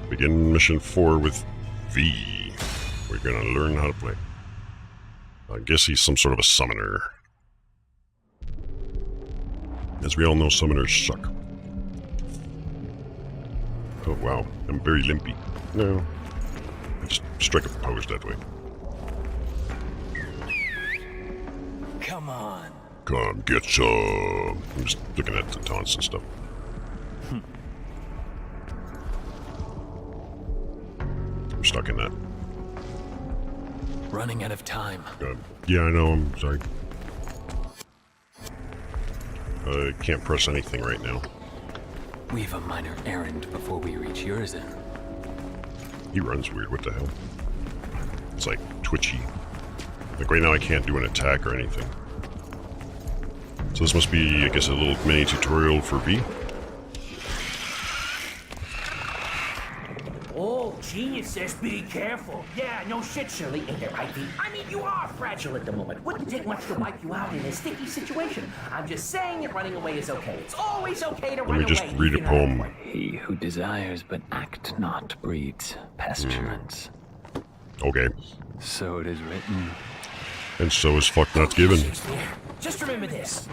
Begin mission 4 with V. We're gonna learn how to play. I guess he's some sort of a summoner. As we all know, summoners suck. Oh wow, I'm very limpy. No, I just strike a pose that way. Come on. Come get some. I'm just looking at the taunts and stuff. I'm stuck in that. Running out of time. Yeah, I know, I'm sorry. I can't press anything right now. We've a minor errand before we reach Urizen. He runs weird, what the hell? It's like twitchy. Like right now I can't do an attack or anything. So this must be, I guess, a little mini tutorial for V. Oh, geniuses, be careful. Yeah, no shit, Shirley. Ain't that right, V? I mean, you are fragile at the moment. Wouldn't take much to wipe you out in a sticky situation. I'm just saying that running away is okay. It's always okay to run away. Let me just read a poem. He who desires but act not breeds pestilence. Okay. So it is written. And so is fuck not given. Shakespeare, just remember this.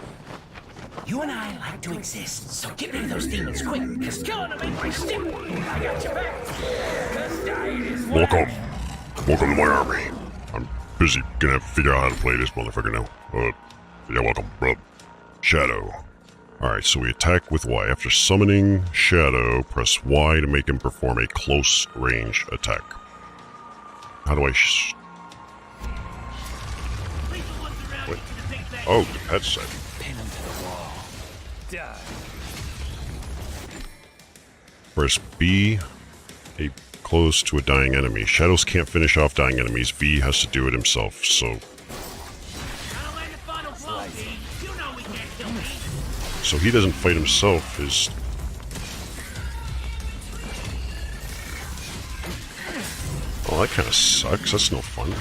You and I like to exist, so get rid of those demons quick, because killing them ain't my stick. I got your back. 'Cause dying is what Welcome. Welcome to my army. I'm busy gonna figure out how to play this motherfucker now. Yeah, welcome, bro. Shadow. Alright, so we attack with Y. After summoning Shadow, press Y to make him perform a close range attack. How do I Wait. Oh, the pet set. Pin him to the wall. Die. Press B, a close to a dying enemy. Shadows can't finish off dying enemies. V has to do it himself, so... So he doesn't fight himself, his... Oh, that kind of sucks. That's no fun.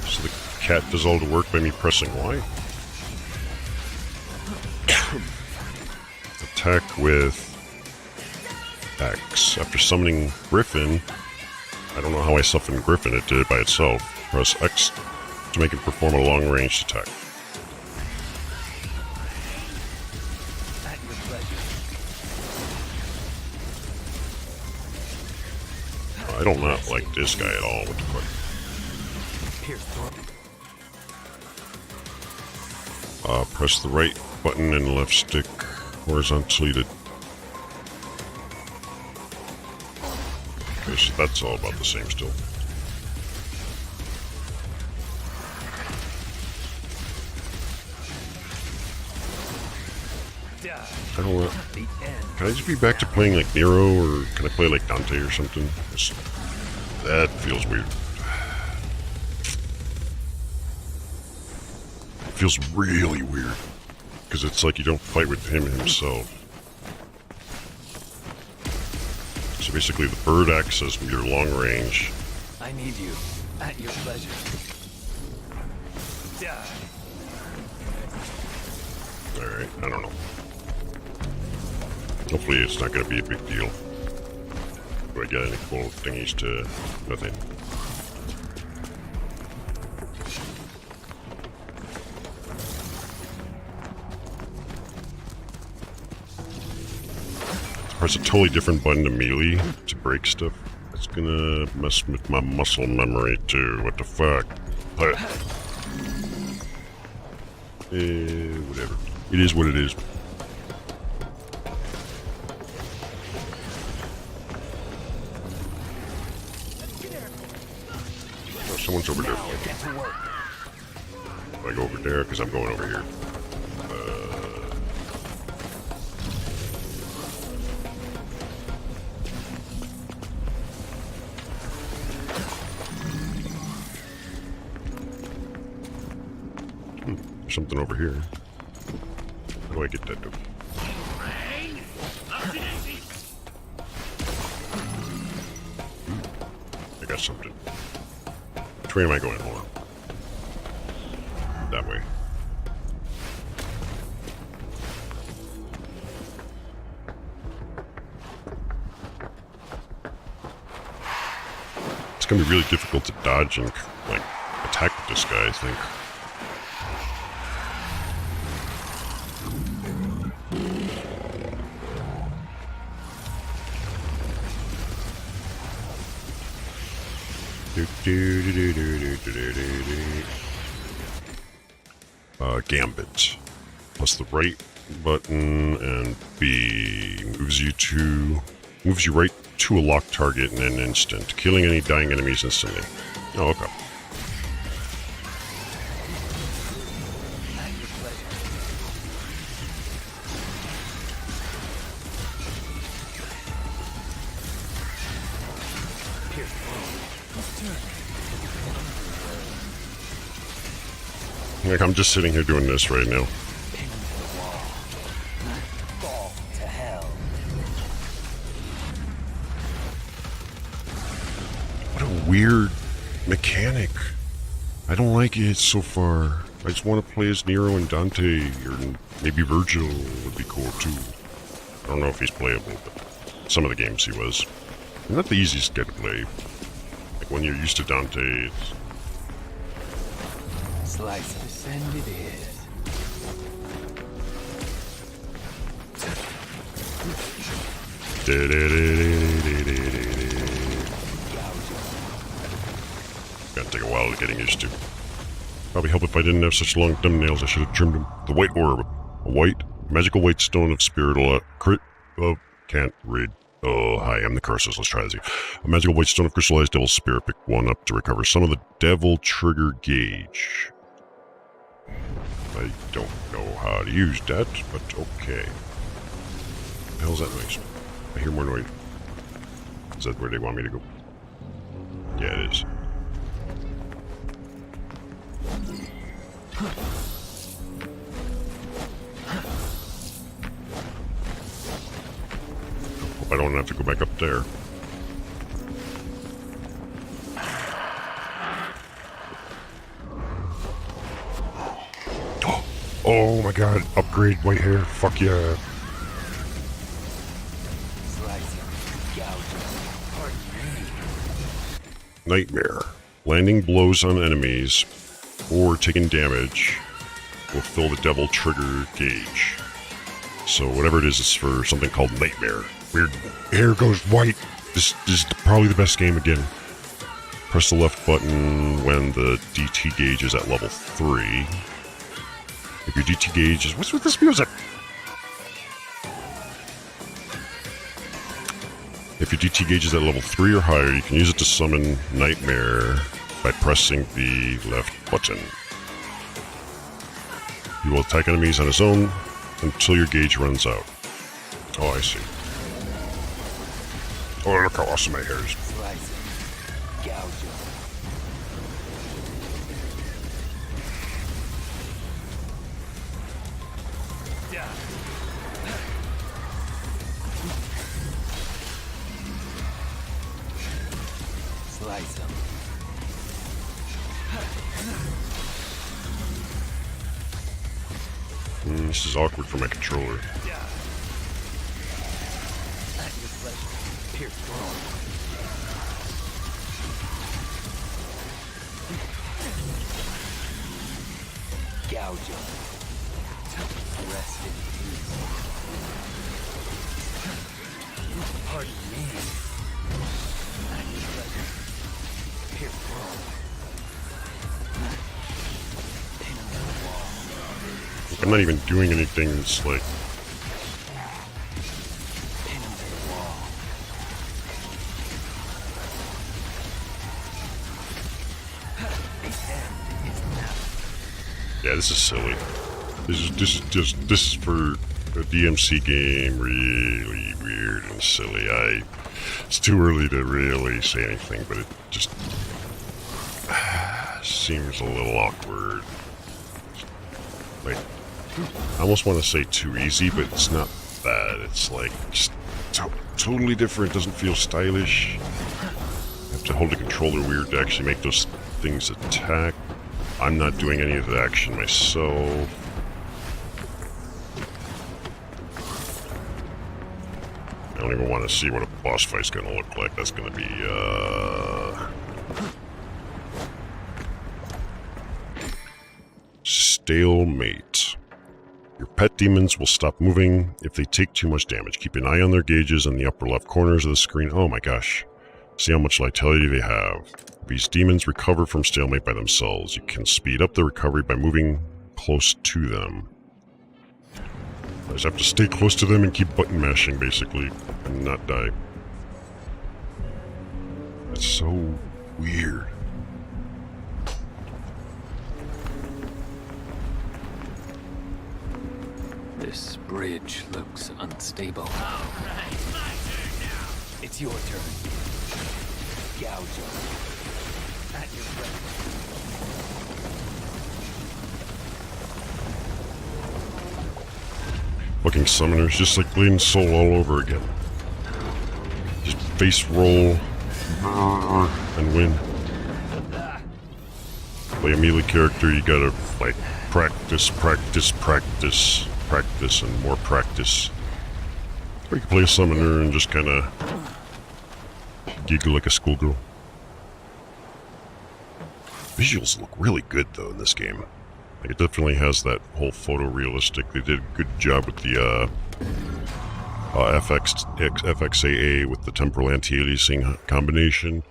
So the cat does all the work by me pressing Y. Attack with X. After summoning Griffin, I don't know how I summoned Griffin, it did it by itself. Press X to make it perform a long-range attack. At your pleasure. I don't not like this guy at all. What the fuck? Press the right button and left stick horizontally to... Okay, so that's all about the same still. I don't know. Can I just be back to playing like Nero, or can I play like Dante or something? That feels weird. It feels really weird. Because it's like you don't fight with him himself. So basically the bird acts as your long range. I need you. At your pleasure. Die. Alright, I don't know. Hopefully it's not going to be a big deal. Do I get any cool thingies to... Nothing. Press a totally different button to melee to break stuff. That's gonna mess with my muscle memory too. What the fuck? But... whatever. It is what it is. Oh, someone's over there. If I go over there, because I'm going over here. Something over here. How do I get that to? I got something. Which way am I going? Hold on. That way. It's gonna be really difficult to dodge and, like, attack with this guy, I think. Gambit. Plus the right button and B moves you right to a locked target in an instant, killing any dying enemies instantly. Oh, okay. Like, I'm just sitting here doing this right now. What a weird mechanic. I don't like it so far. I just want to play as Nero and Dante, or maybe Virgil would be cool too. I don't know if he's playable, but some of the games he was. Not the easiest guy to play. Like when you're used to Dante, it's... Slice of sand it is. Gonna take a while to getting used to. Probably help if I didn't have such long thumbnails. I should have trimmed them. The white orb. A white, magical white stone of spirit. Can't read. Oh, hi, I'm the curses. Let's try this again. A magical white stone of crystallized devil spirit. Pick one up to recover some of the devil trigger gauge. I don't know how to use that, but okay. What the hell's that noise? I hear more noise. Is that where they want me to go? Yeah, it is. Hope I don't have to go back up there. Oh my god, upgrade white hair, fuck yeah. Nightmare. Landing blows on enemies or taking damage will fill the devil trigger gauge. So whatever it is, it's for something called Nightmare. Weird hair goes white. This is probably the best game again. Press the left button when the DT gauge is at level 3. If your DT gauge is... What's with this music? If your DT gauge is at level 3 or higher, you can use it to summon Nightmare by pressing the left button. He will attack enemies on his own until your gauge runs out. Oh, I see. Oh, look how awesome my hair is. Slice him. This is awkward for my controller. Gouge him. Rest in peace. Pardon me. I'm not even doing anything. It's like... Yeah, this is silly. This is for a DMC game really weird and silly. It's too early to really say anything, but it just seems a little awkward. Like, I almost want to say too easy, but it's not that. It's like just totally different. Doesn't feel stylish. I have to hold the controller weird to actually make those things attack. I'm not doing any of the action myself. I don't even want to see what a boss fight's gonna look like. That's gonna be Stalemate. Your pet demons will stop moving if they take too much damage. Keep an eye on their gauges in the upper left corners of the screen. Oh my gosh. See how much vitality they have. These demons recover from stalemate by themselves. You can speed up the recovery by moving close to them. I just have to stay close to them and keep button mashing, basically, and not die. That's so weird. This bridge looks unstable. All right, my turn now. It's your turn. Gouge him. At your breath. Fucking summoners, just like Bleeding Soul all over again. Just face roll and win. Play a melee character, you gotta like practice, and more practice. Or you can play a summoner and just kinda giggle like a schoolgirl. Visuals look really good though in this game. Like, it definitely has that whole photorealistic. They did a good job with the FXAA with the temporal anti-aliasing combination.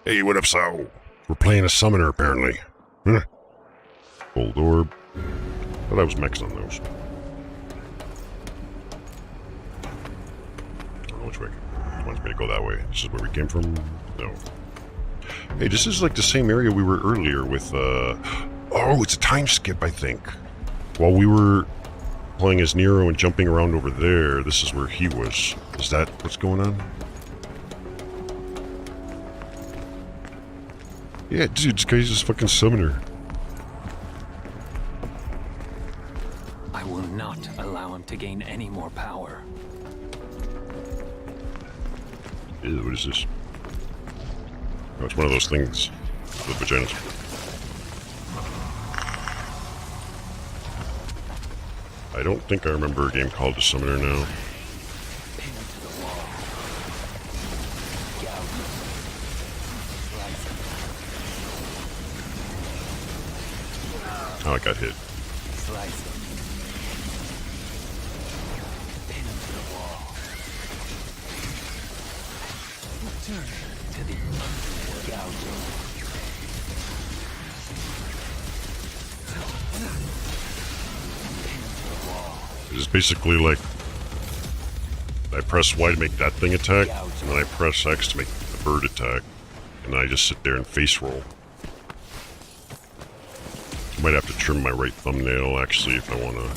Hey, what up, Sao? We're playing a summoner apparently. Huh? Gold orb. Thought I was maxed on those. I don't know which way. It wants me to go that way. This is where we came from? No. Hey, this is like the same area we were earlier with, oh, it's a time skip, I think. While we were playing as Nero and jumping around over there, this is where he was. Is that what's going on? Yeah, dude, this guy's just fucking summoner. I will not allow him to gain any more power. Ew, what is this? Oh, it's one of those things. The vaginas. I don't think I remember a game called The Summoner now. Pin him to the wall. Gouge him. Slice him. Oh, I got hit. Slice him. Pin him to the wall. Return to the underworld. Gouge him. It's basically like I press Y to make that thing attack, and then I press X to make the bird attack, and then I just sit there and face roll. I might have to trim my right thumbnail actually if I want to.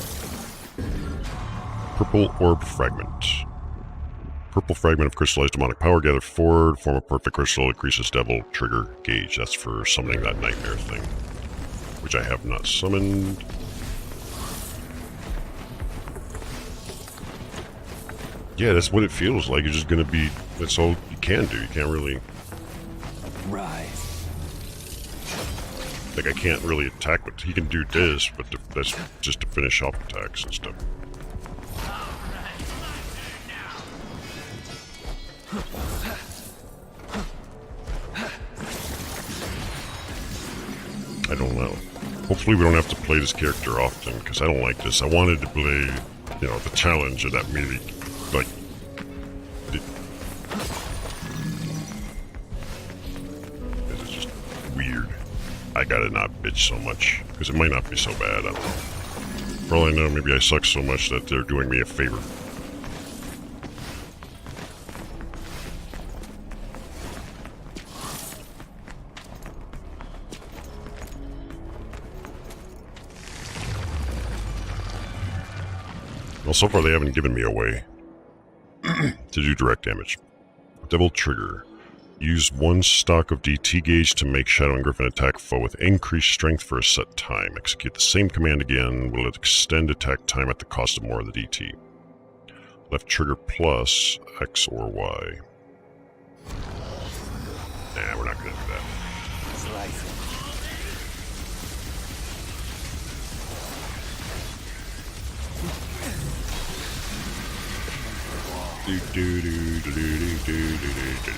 Purple orb fragment. Purple fragment of crystallized demonic power. Gather forward, form a perfect crystal, increases devil trigger gauge. That's for summoning that nightmare thing, which I have not summoned. Yeah, that's what it feels like. You're just gonna be. That's all you can do. You can't really. Rise. Like, I can't really attack, but he can do this, but that's just to finish off attacks and stuff. I don't know. Hopefully we don't have to play this character often, because I don't like this. I wanted to play, you know, the challenge of that melee. Like, this is just weird. I gotta not bitch so much, because it might not be so bad. I don't know. For all I know, maybe I suck so much that they're doing me a favor. Well, so far they haven't given me a way to do direct damage. Devil Trigger. Use one stock of DT gauge to make Shadow and Griffin attack foe with increased strength for a set time. Execute the same command again. Will it extend attack time at the cost of more of the DT? Left trigger plus X or Y. Nah, we're not going to do that. Slice him. Do do do do do do do do do.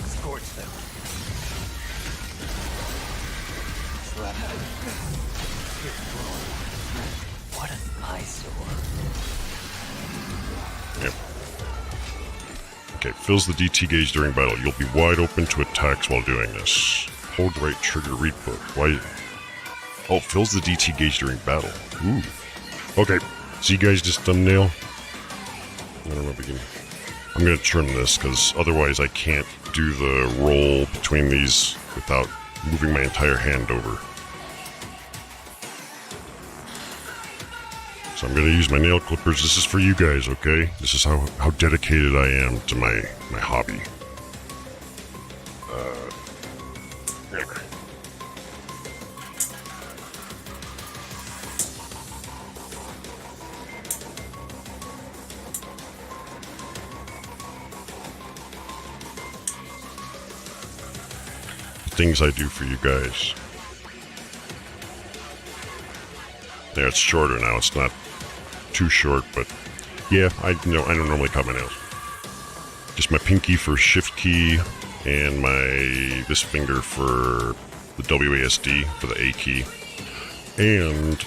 Scorch them. What an eyesore. Yep. Okay, fills the DT gauge during battle. You'll be wide open to attacks while doing this. Hold right trigger, read book. Why? Oh, fills the DT gauge during battle. Ooh. Okay, see guys this thumbnail? I don't know if we can... I'm gonna trim this, because otherwise I can't do the roll between these without moving my entire hand over. So I'm gonna use my nail clippers. This is for you guys, okay? This is how dedicated I am to my hobby. Things I do for you guys. Yeah, it's shorter now. It's not too short, but yeah, I don't normally cut my nails. Just my pinky for shift key and this finger for the WASD for the A key. And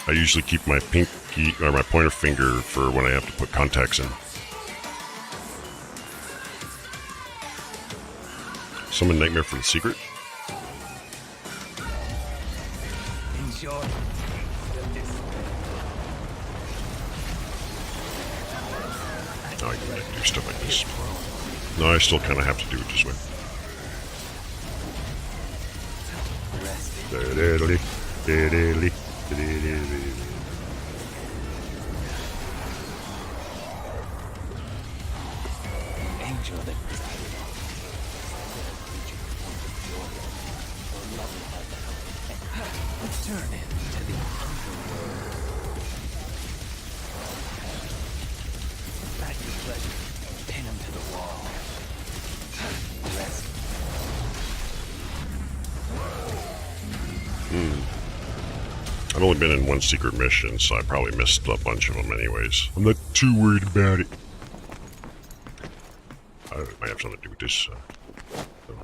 I usually keep my pinky or my pointer finger for when I have to put contacts in. Summon Nightmare for the secret. Enjoy. Oh, I can do stuff like this. No, I still kind of have to do it this way. Angel that turn into the underworld. At your pleasure, pin him to the wall. Rest. I've only been in one secret mission, so I probably missed a bunch of them anyways. I'm not too worried about it. I might have something to do with this.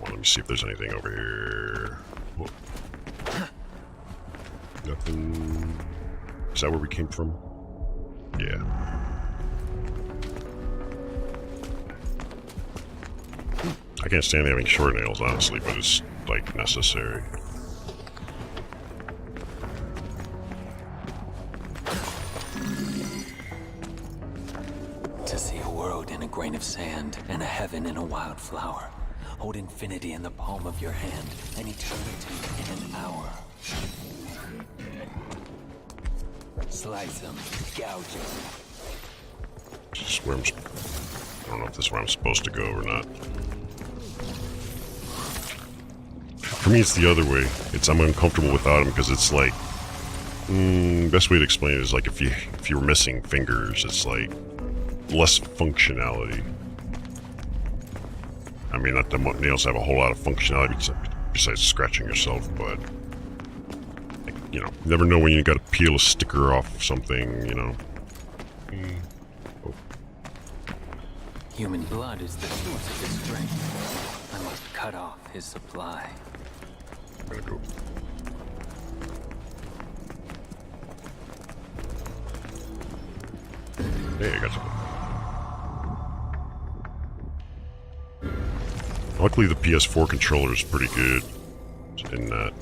Let me see if there's anything over here. Whoa. Nothing. Is that where we came from? Yeah. I can't stand having short nails, honestly, but it's, like, necessary. To see a world in a grain of sand and a heaven in a wildflower. Hold infinity in the palm of your hand and eternity in an hour. Slice them, gouge them. This is where I don't know if this is where I'm supposed to go or not. For me, it's the other way. I'm uncomfortable without them because it's like... best way to explain it is like if you were missing fingers, it's like less functionality. I mean, not that nails have a whole lot of functionality besides scratching yourself, but like, you know, you never know when you gotta peel a sticker off of something, you know. Oh. Human blood is the source of his strength. I must cut off his supply. I'm gonna go. Hey, I got something. Luckily, the PS4 controller is pretty good in that.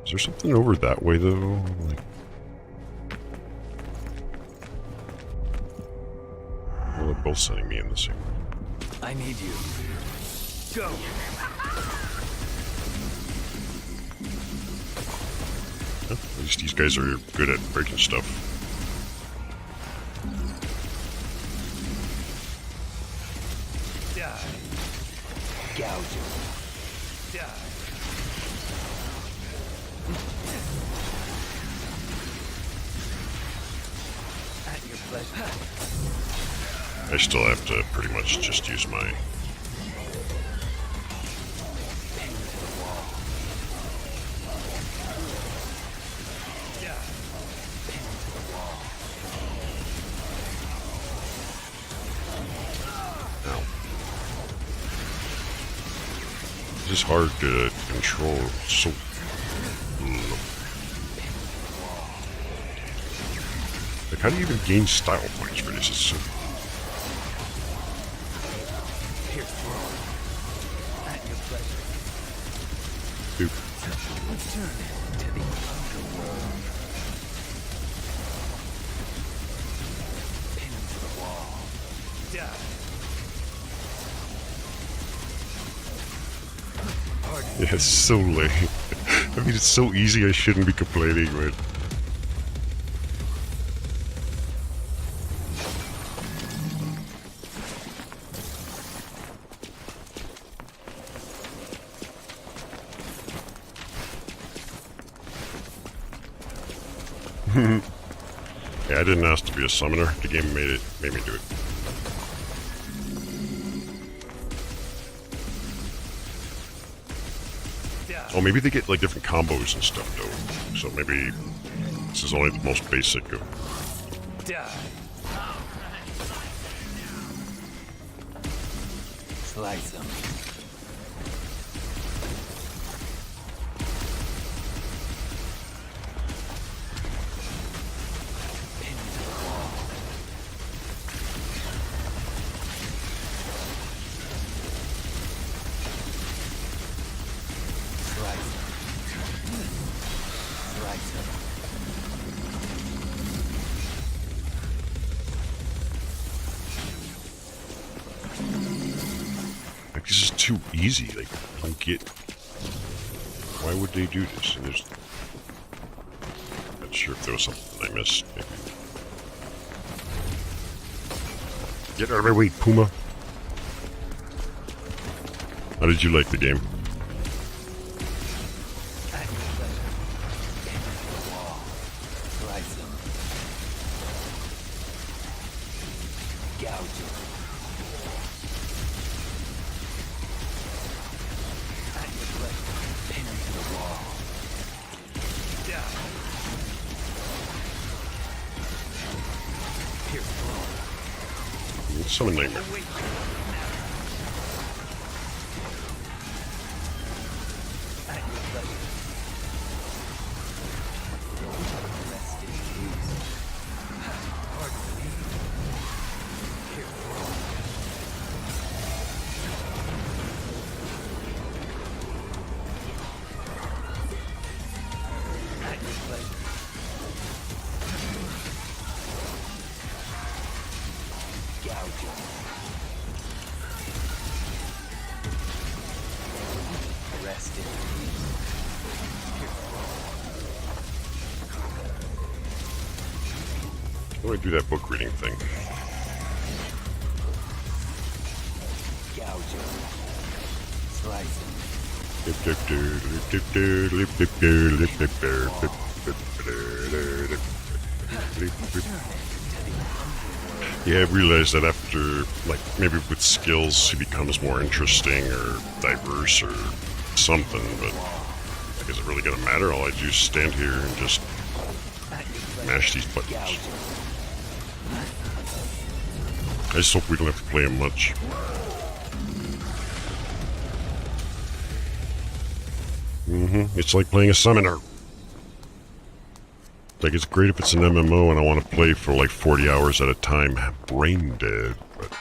Is there something over that way, though? Like... Well, they're both sending me in the same way. I need you. Go! Yeah, at least these guys are good at breaking stuff. Gouge him. At your pleasure. I still have to pretty much just use my... Pin to the wall. Pin to the wall. Ow. This is hard to control. So. Like, how do you even gain style points for this? It's so. Dude. Yeah, it's so lame. I mean, it's so easy, I shouldn't be complaining, but... Yeah, I didn't ask to be a summoner. The game made me do it. Oh, maybe they get like different combos and stuff though. So maybe this is only the most basic of. Slice them. Like, this is too easy. Like, I don't get. Why would they do this? And there's. Not sure if there was something I missed. Maybe. Get out of my way, Puma. How did you like the game? It's so a nightmare. How do I do that book reading thing? Yeah, I realized that after, like, maybe with skills, he becomes more interesting or diverse or something, but like, is it really gonna matter? All I do is stand here and just mash these buttons. I just hope we don't have to play him much. It's like playing a summoner. Like, it's great if it's an MMO and I want to play for like 40 hours at a time, brain dead, but...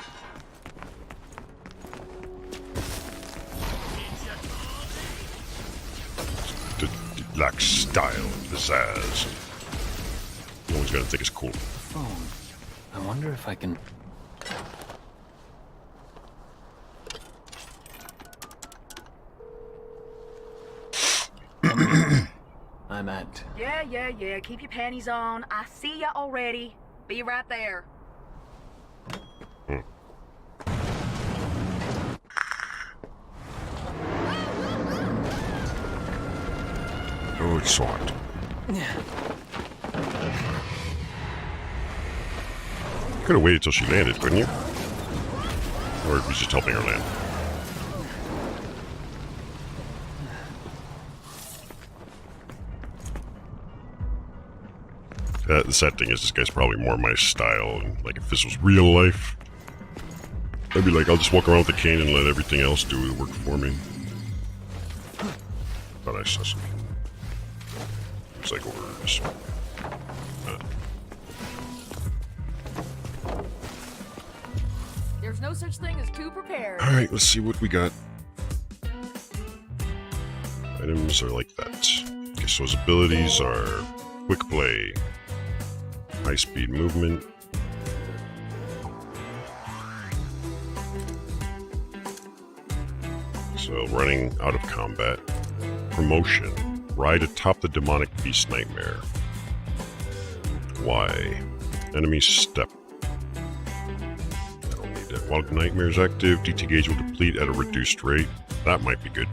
Like style and pizzazz. No one's gonna think it's cool. The phone. I wonder if I can... I'm at... Yeah. Keep your panties on. I see ya already. Be right there. Oh, it's soft. You could have waited till she landed, couldn't you? Or was just helping her land? The sad thing is, this guy's probably more my style, and like if this was real life, I'd be like, I'll just walk around with the cane and let everything else do the work for me. access them. Looks like orders. There's no such thing as too prepared. Alright, let's see what we got. Items are like that. Okay, so his abilities are quick play, high speed movement, so running out of combat, promotion, ride atop the demonic beast nightmare. Y, enemy step. I don't need that. While nightmare is active, DT gauge will deplete at a reduced rate. That might be good.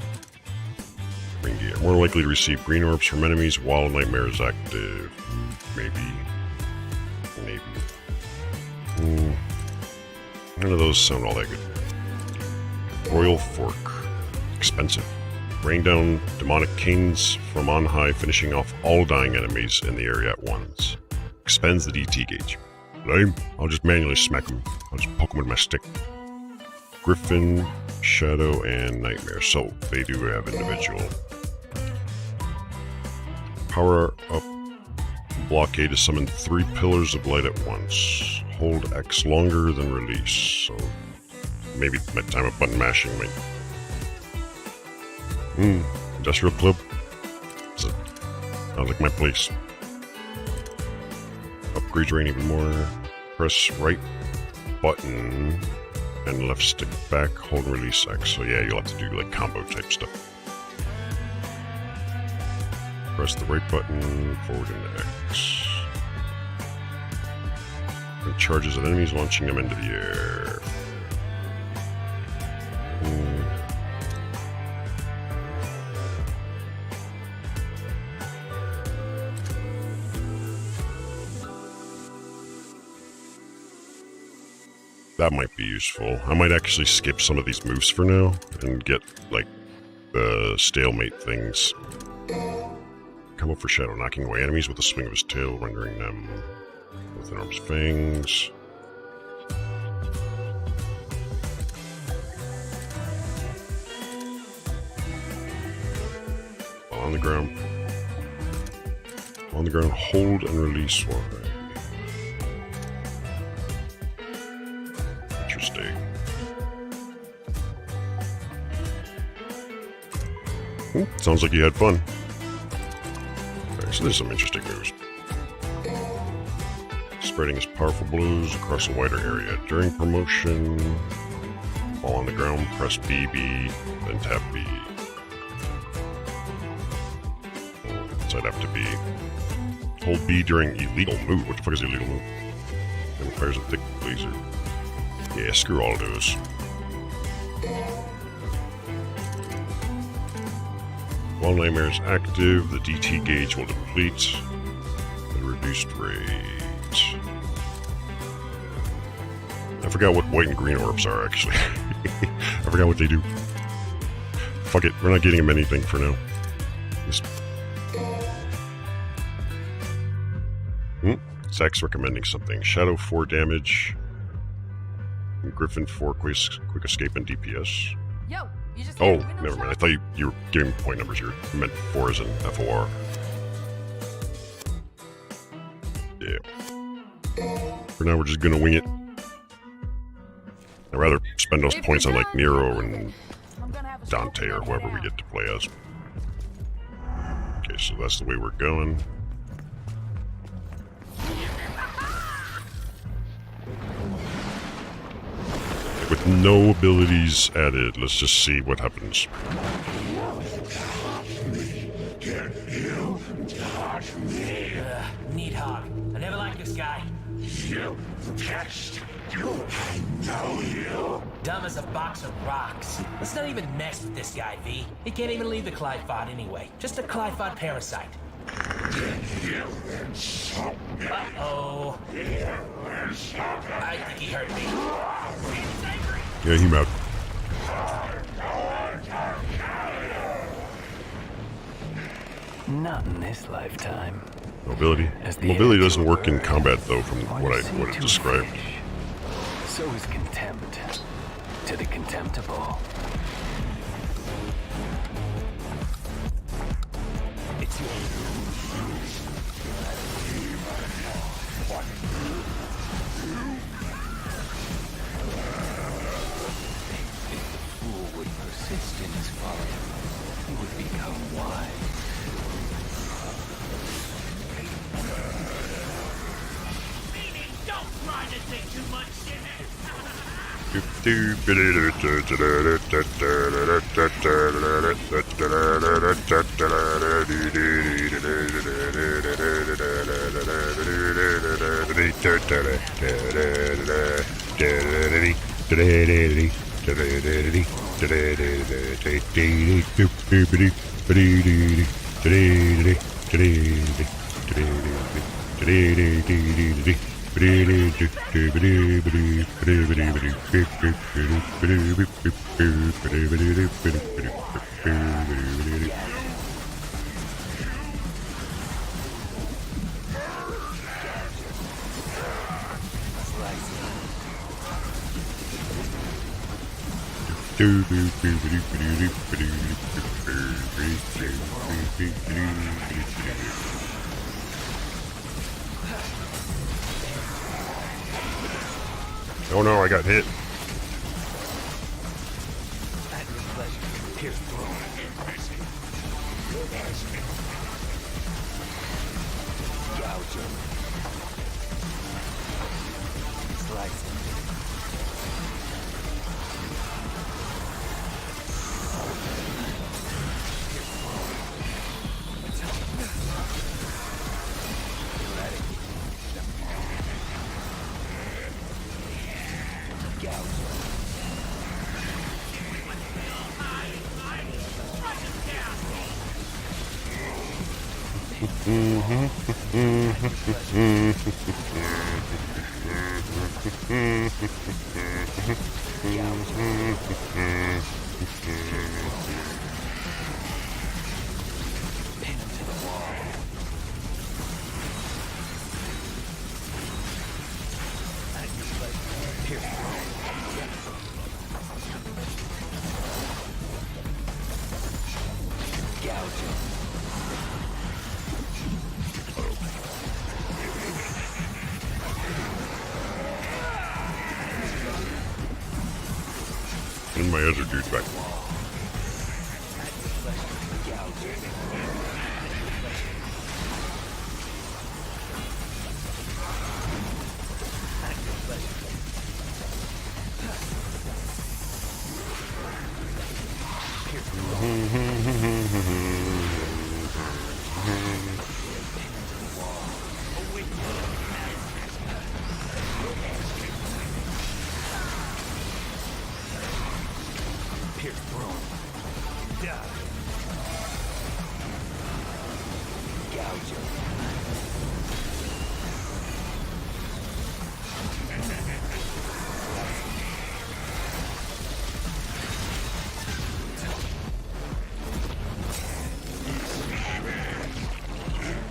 Ring gear. More likely to receive green orbs from enemies while nightmare is active. Maybe. None of those sound all that good. Royal Fork. Expensive. Rain down demonic canes from on high, finishing off all dying enemies in the area at once. Expends the DT gauge. Lame. I'll just manually smack them. I'll just poke them with my stick. Griffin, Shadow, and Nightmare. So, they do have individual. Power up blockade to summon 3 pillars of light at once. Hold X longer than release. So, maybe my time of button mashing might... Industrial Club? Sounds like my place. Upgrade drain even more. Press right button and left stick back, hold and release X. So yeah, you'll have to do like combo type stuff. Press the right button, forward into X. And charges at enemies, launching them into the air. That might be useful. I might actually skip some of these moves for now and get, like, the stalemate things. Come up for Shadow, knocking away enemies with the swing of his tail, rendering them with enormous fangs. While on the ground, hold and release Y. Interesting. Sounds like you had fun. Okay, so there's some interesting moves. Spreading his powerful blows across a wider area. During promotion, while on the ground, press BB, then tap B. So I'd have to be... Hold B during illegal move. What the fuck is illegal move? And fires a thick laser. Yeah, screw all of those. While Nightmare is active, the DT gauge will deplete at a reduced rate. I forgot what white and green orbs are, actually. I forgot what they do. Fuck it, we're not getting him anything for now. Zach's recommending something. Shadow 4 damage. Griffin 4 quick escape and DPS. Yo, you just Oh, never mind. I thought you were giving me point numbers. You meant 4 as in FOR. Yeah. For now, we're just gonna wing it. I'd rather spend those points on like Nero and Dante or whoever we get to play as. Okay, so that's the way we're going. With no abilities added, let's just see what happens. Neat hog. I never liked this guy. You pest. I know you. Dumb as a box of rocks. Let's not even mess with this guy, V. He can't even leave the Clyphod anyway. Just a Clyphod parasite. Uh-oh. I think he hurt me. Yeah, he out. Not in this lifetime. Mobility. As the Mobility edge doesn't of work in earth, combat though, from what I once too described. fresh, so is contempt to the contemptible. Oh no, I got hit. And my other dude's back.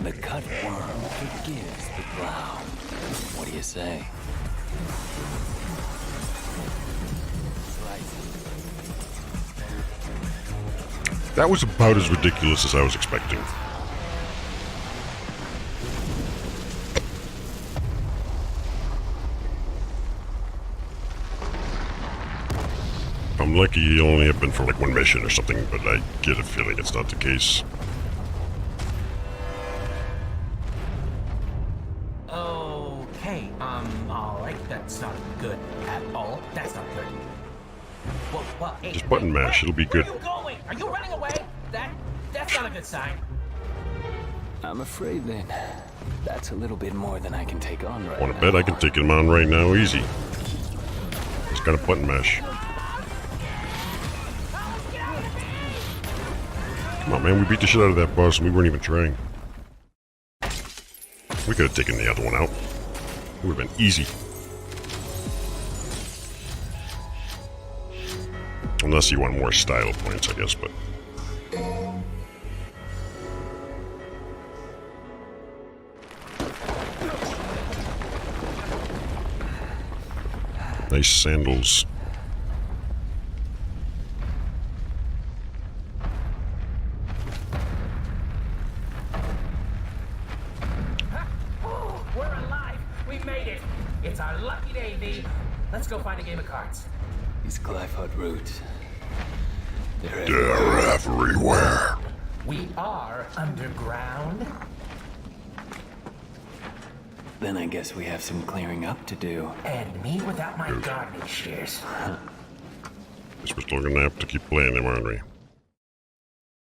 The cut worm forgives the plow. What do you say? That was about as ridiculous as I was expecting. I'm lucky you only have been for like one mission or something, but I get a feeling it's not the case. Okay, alright, that's not good at all. That's not good. Well, hey, Just button mash, it'll be good. Where are you going? Are you running away? That's not a good sign. I'm afraid then that's a little bit more than I can take on right now. Wanna bet I can take him on right now, easy. Just gotta button mash. Come on, man, we beat the shit out of that boss and we weren't even trying. We could have taken the other one out. It would have been easy. Unless you want more style points, I guess, but... Nice sandals. We're alive. We made it. It's our lucky day, V. Let's go find a game of cards. These Glyphot roots. They're They're everywhere. We are underground. Then I guess we have some clearing up to do. And me without my gardening shears. Guess we're still gonna have to keep playing them, aren't we?